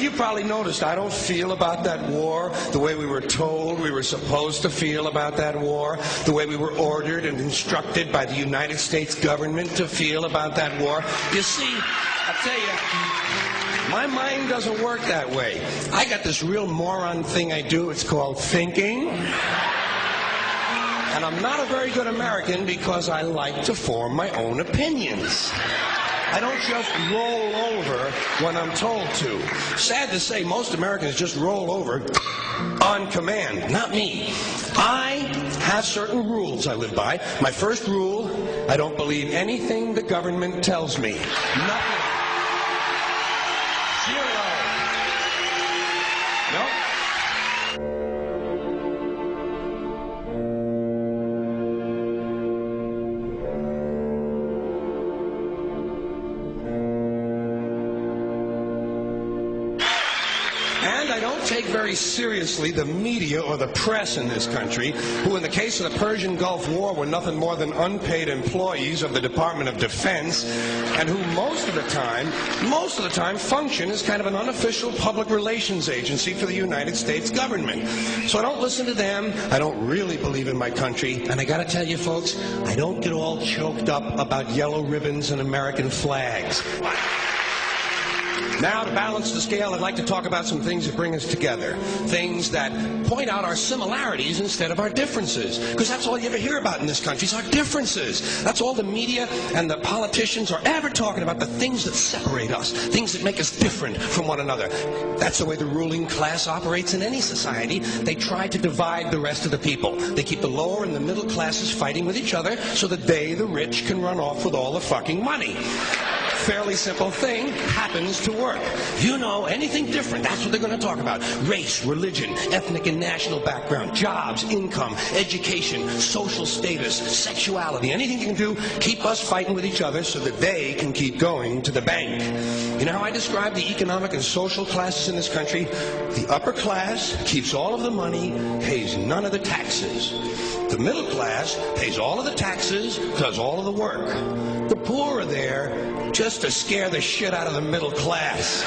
you probably noticed I don't feel about that war the way we were told we were supposed to feel about that war, the way we were ordered and instructed by the United States government to feel about that war. You see, I'll tell you, my mind doesn't work that way. I got this real moron thing I do. It's called thinking. And I'm not a very good American because I like to form my own opinions. I don't just roll over when I'm told to. Sad to say, most Americans just roll over on command. Not me. I have certain rules I live by. My first rule, I don't believe anything the government tells me. Nothing. Zero. Nope. And I don't take very seriously the media or the press in this country, who in the case of the Persian Gulf War were nothing more than unpaid employees of the Department of Defense, and who most of the time function as kind of an unofficial public relations agency for the United States government. So I don't listen to them. I don't really believe in my country. And I gotta tell you folks, I don't get all choked up about yellow ribbons and American flags. Now, to balance the scale, I'd like to talk about some things that bring us together. Things that point out our similarities instead of our differences. Because that's all you ever hear about in this country is our differences. That's all the media and the politicians are ever talking about, the things that separate us, things that make us different from one another. That's the way the ruling class operates in any society. They try to divide the rest of the people. They keep the lower and the middle classes fighting with each other so that they, the rich, can run off with all the fucking money. Fairly simple thing happens to work. If you know anything different, that's what they're going to talk about. Race, religion, ethnic and national background, jobs, income, education, social status, sexuality, anything you can do, keep us fighting with each other so that they can keep going to the bank. You know how I describe the economic and social classes in this country? The upper class keeps all of the money, pays none of the taxes. The middle class pays all of the taxes, does all of the work. The poor are there just to scare the shit out of the middle class.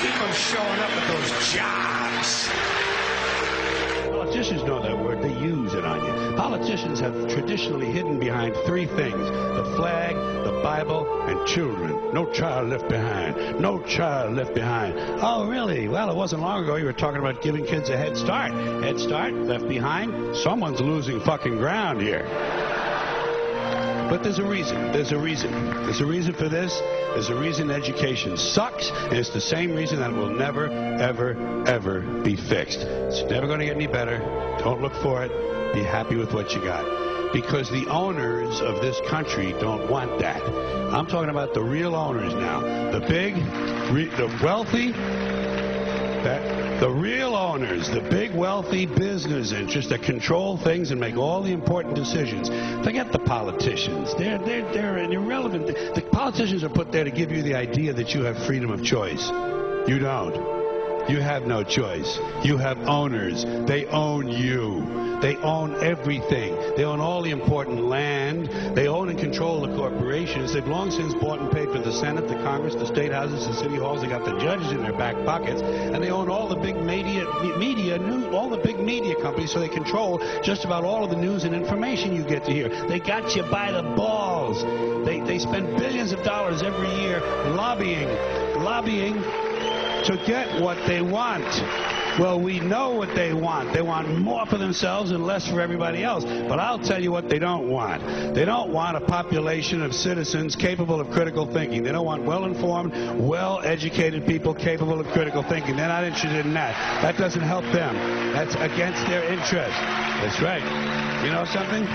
Keep them showing up at those jobs. Politicians know that word. They use it on you. Politicians have traditionally hidden behind three things: the flag, the Bible, and children. No child left behind. No child left behind. Oh, really? Well, it wasn't long ago you were talking about giving kids a head start. Head start, left behind. Someone's losing fucking ground here. But there's a reason. There's a reason. There's a reason for this. There's a reason education sucks, and it's the same reason that it will never, ever, ever be fixed. It's never going to get any better. Don't look for it. Be happy with what you got. Because the owners of this country don't want that. I'm talking about the real owners now. The big, the wealthy, the real owners, the big wealthy business interests that control things and make all the important decisions. Forget the politicians. They're irrelevant. The politicians are put there to give you the idea that you have freedom of choice. You don't. You have no choice. You have owners. They own you. They own everything. They own all the important land. They own and control the corporations. They've long since bought and paid for the Senate, the Congress, the state houses, the city halls. They got the judges in their back pockets, and they own all the big all the big media companies. So they control just about all of the news and information you get to hear. They got you by the balls. They spend billions of dollars every year lobbying to get what they want. Well, we know what they want. They want more for themselves and less for everybody else. But I'll tell you what they don't want. They don't want a population of citizens capable of critical thinking. They don't want well-informed, well-educated people capable of critical thinking. They're not interested in that. That doesn't help them. That's against their interest. That's right. You know something?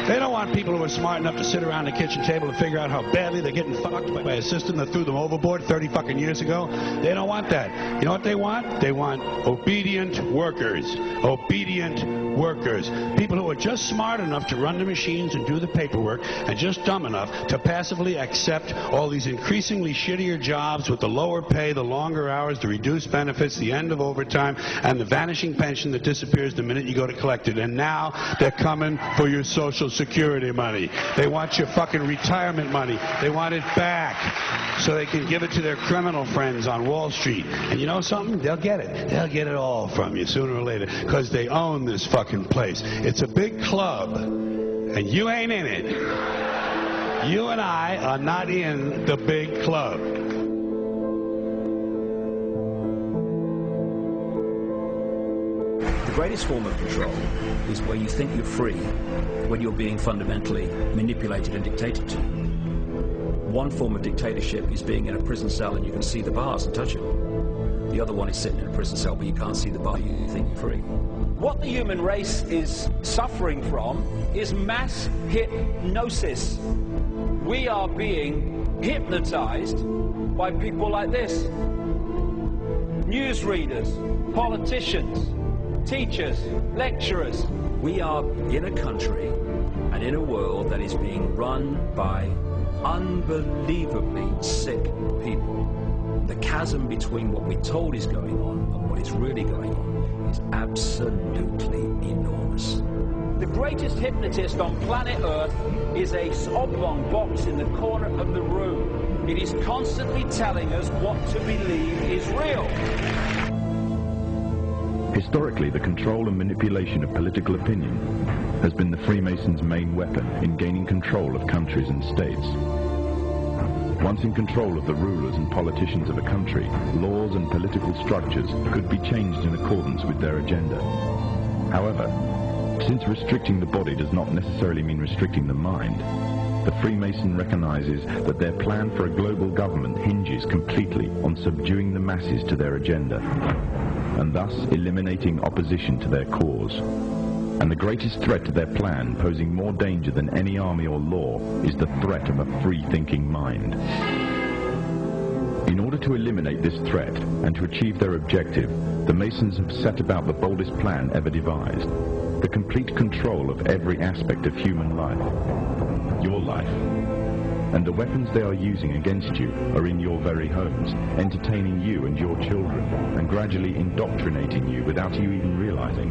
They don't want people who are smart enough to sit around the kitchen table and figure out how badly they're getting fucked by a system that threw them overboard 30 fucking years ago. They don't want that. You know what they want? They want obedient workers. Obedient workers. People who are just smart enough to run the machines and do the paperwork, and just dumb enough to passively accept all these increasingly shittier jobs with the lower pay, the longer hours, the reduced benefits, the end of overtime, and the vanishing pension that disappears the minute you go to collect it. And now they're coming for your Social Security money. They want your fucking retirement money. They want it back so they can give it to their criminal friends on Wall Street. And you know something? They'll get it. They'll get it all from you sooner or later because they own this fucking place. It's a big club, and you ain't in it. You and I are not in the big club. The greatest form of control is where you think you're free when you're being fundamentally manipulated and dictated to. One form of dictatorship is being in a prison cell and you can see the bars and touch them. The other one is sitting in a prison cell but you can't see the bar, you think you're free. What the human race is suffering from is mass hypnosis. We are being hypnotized by people like this. Newsreaders, politicians, teachers, lecturers. We are in a country and in a world that is being run by unbelievably sick people. The chasm between what we're told is going on and what is really going on is absolutely enormous. The greatest hypnotist on planet Earth is a oblong box in the corner of the room. It is constantly telling us what to believe is real. Historically, the control and manipulation of political opinion has been the Freemasons' main weapon in gaining control of countries and states. Once in control of the rulers and politicians of a country, laws and political structures could be changed in accordance with their agenda. However, since restricting the body does not necessarily mean restricting the mind, the Freemason recognizes that their plan for a global government hinges completely on subduing the masses to their agenda, and thus eliminating opposition to their cause. And the greatest threat to their plan, posing more danger than any army or law, is the threat of a free-thinking mind. In order to eliminate this threat and to achieve their objective, the Masons have set about the boldest plan ever devised: the complete control of every aspect of human life, your life. And the weapons they are using against you are in your very homes, entertaining you and your children, and gradually indoctrinating you without you even realizing.